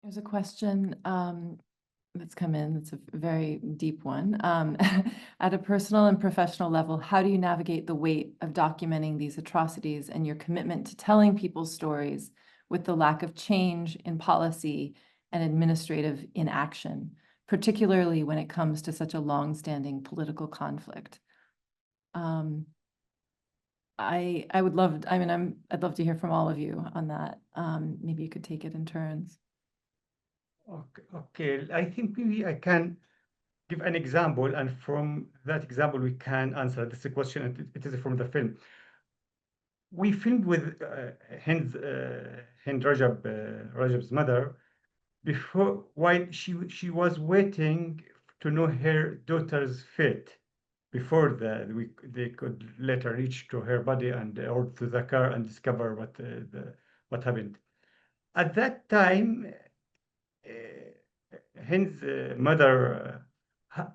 There's a question that's come in. It's a very deep one. At a personal and professional level, how do you navigate the weight of documenting these atrocities and your commitment to telling people's stories with the lack of change in policy and administrative inaction, particularly when it comes to such a long-standing political conflict? I would love, I mean, I'd love to hear from all of you on that. Maybe you could take it in turns. Okay. I think maybe I can give an example, and from that example, we can answer this question. And it is from the film. We filmed with Hind Rajab's mother before while she was waiting to know her daughter's fate before they could later reach to her body and or to the car and discover what happened. At that time, Hind's mother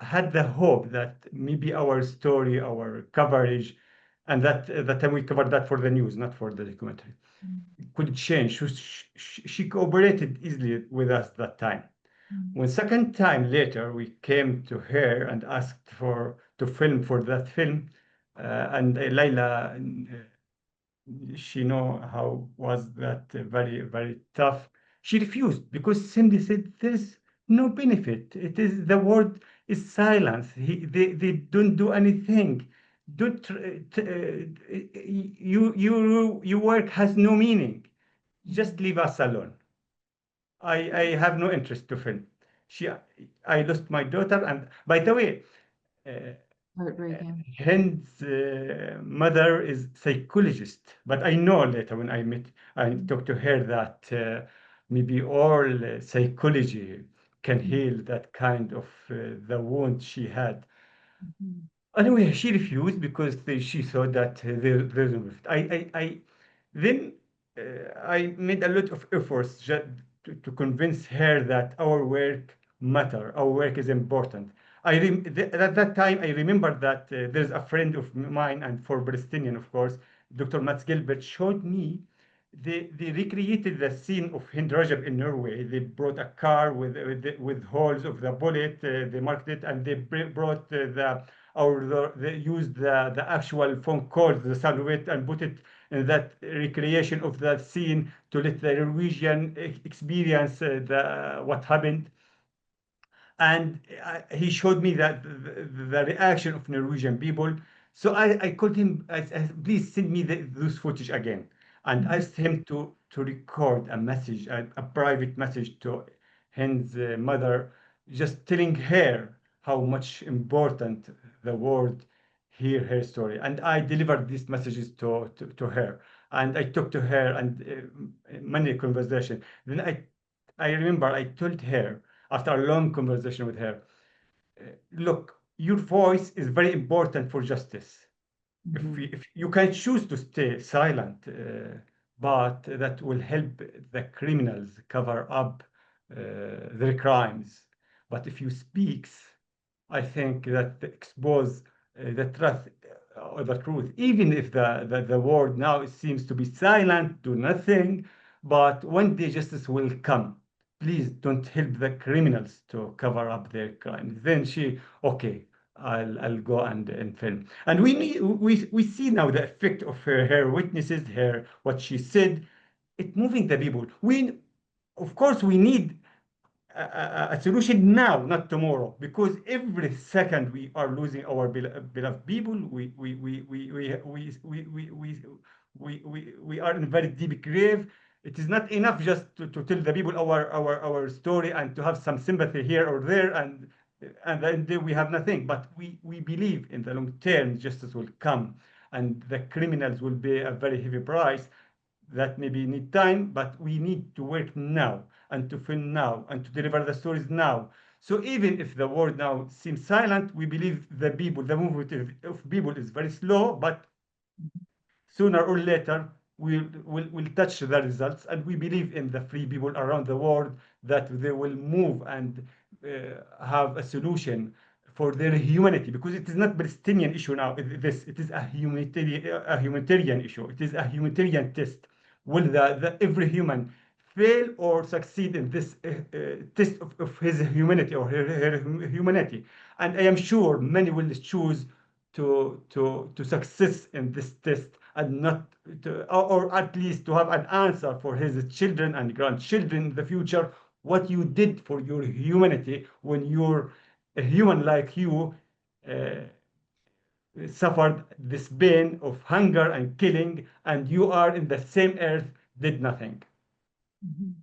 had the hope that maybe our story, our coverage, and that time we covered that for the news, not for the documentary, could change. She cooperated easily with us that time. When second time later we came to her and asked to film for that film, and Laila, she know how was that very tough. She refused because simply said there's no benefit. It is the word is silence. They don't do anything. Don't your work has no meaning. Just leave us alone. I have no interest to film. She I lost my daughter, and by the way, uh, Heartbreaking. Hind's mother is psychologist, but I know later when I talked to her that maybe all psychology can heal that kind of the wound she had. Anyway, she refused because she thought that there's no gift. Then I made a lot of efforts just to convince her that our work matter, our work is important. At that time, I remember that there's a friend of mine, and for Palestinian, of course, Dr. Mats Gilbert showed me. They recreated the scene of Hind Rajab in Norway. They brought a car with holes of the bullet. They marked it, and they brought they used the actual phone calls, the sound of it, and put it in that recreation of that scene to let the Norwegian experience what happened. And he showed me that the reaction of Norwegian people. So I called him, I said, please send me those footage again, and asked him to record a message, a private message to Hind's mother, just telling her how much important the world hear her story. And I delivered these messages to her, and I talked to her and many conversation. Then I remember I told her after a long conversation with her, look, your voice is very important for justice. If you can choose to stay silent, but that will help the criminals cover up their crimes. But if you speak, I think that expose the truth or the truth, even if the world now seems to be silent, do nothing, but one day justice will come. Please don't help the criminals to cover up their crimes. Then she, okay, I'll go and film. And we see now the effect of her witnesses, her what she said, it moving the people. We of course we need a solution now, not tomorrow, because every second we are losing our beloved people. We are in a very deep grave. It is not enough just to tell the people our story and to have some sympathy here or there, and then we have nothing. But we believe in the long term justice will come, and the criminals will pay a very heavy price. That maybe need time, but we need to work now and to film now and to deliver the stories now. So even if the world now seems silent, we believe the movement of people is very slow, but sooner or later we'll touch the results. And we believe in the free people around the world that they will move and have a solution for their humanity, because it is not Palestinian issue now. It is a humanitarian issue. It is a humanitarian test. Will every human fail or succeed in this test of his humanity or her humanity. And I am sure many will choose to success in this test and not to, or at least to have an answer for his children and grandchildren in the future, what you did for your humanity when you're a human like you uh, suffered this pain of hunger and killing, and you are in the same earth, did nothing. Mhm.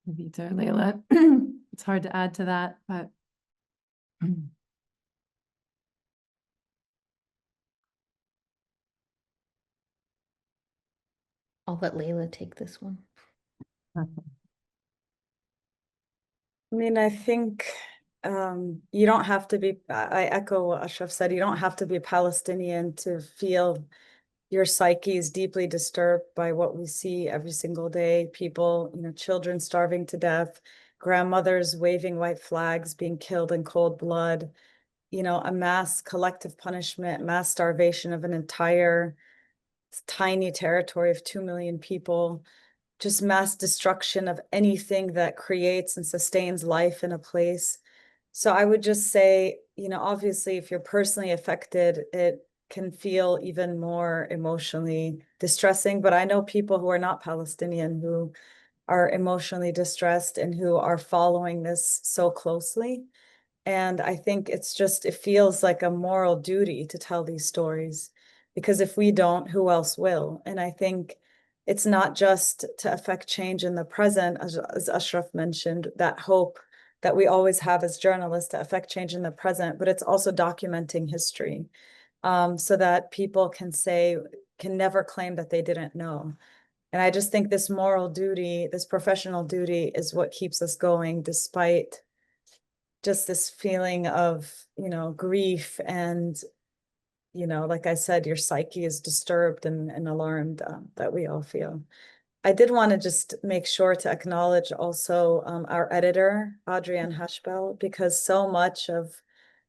Kavitha or Laila, it's hard to add to that, but I'll let Laila take this one. I mean, I think you don't have to be, I echo what Ashraf said, you don't have to be Palestinian to feel your psyche is deeply disturbed by what we see every single day. People, children starving to death, grandmothers waving white flags, being killed in cold blood, a mass collective punishment, mass starvation of an entire tiny territory of 2 million people. Just mass destruction of anything that creates and sustains life in a place. So I would just say, obviously, if you're personally affected, it can feel even more emotionally distressing. But I know people who are not Palestinian who are emotionally distressed and who are following this so closely. And I think it feels like a moral duty to tell these stories, because if we don't, who else will? And I think it's not just to affect change in the present, as Ashraf mentioned, that hope that we always have as journalists to affect change in the present, but it's also documenting history, so that people can never claim that they didn't know. And I just think this moral duty, this professional duty, is what keeps us going despite just this feeling of, grief and, like I said, your psyche is disturbed and alarmed, that we all feel. I did want to just make sure to acknowledge also our editor, Adrienne Hashbell, because so much of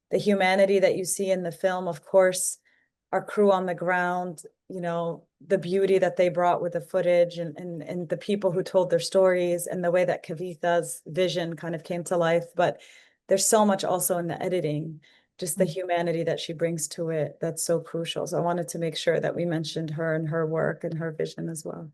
the humanity that you see in the film, of course, our crew on the ground, the beauty that they brought with the footage and the people who told their stories and the way that Kavitha's vision kind of came to life. But there's so much also in the editing, just the humanity that she brings to it, that's so crucial. So I wanted to make sure that we mentioned her and her work and her vision as well.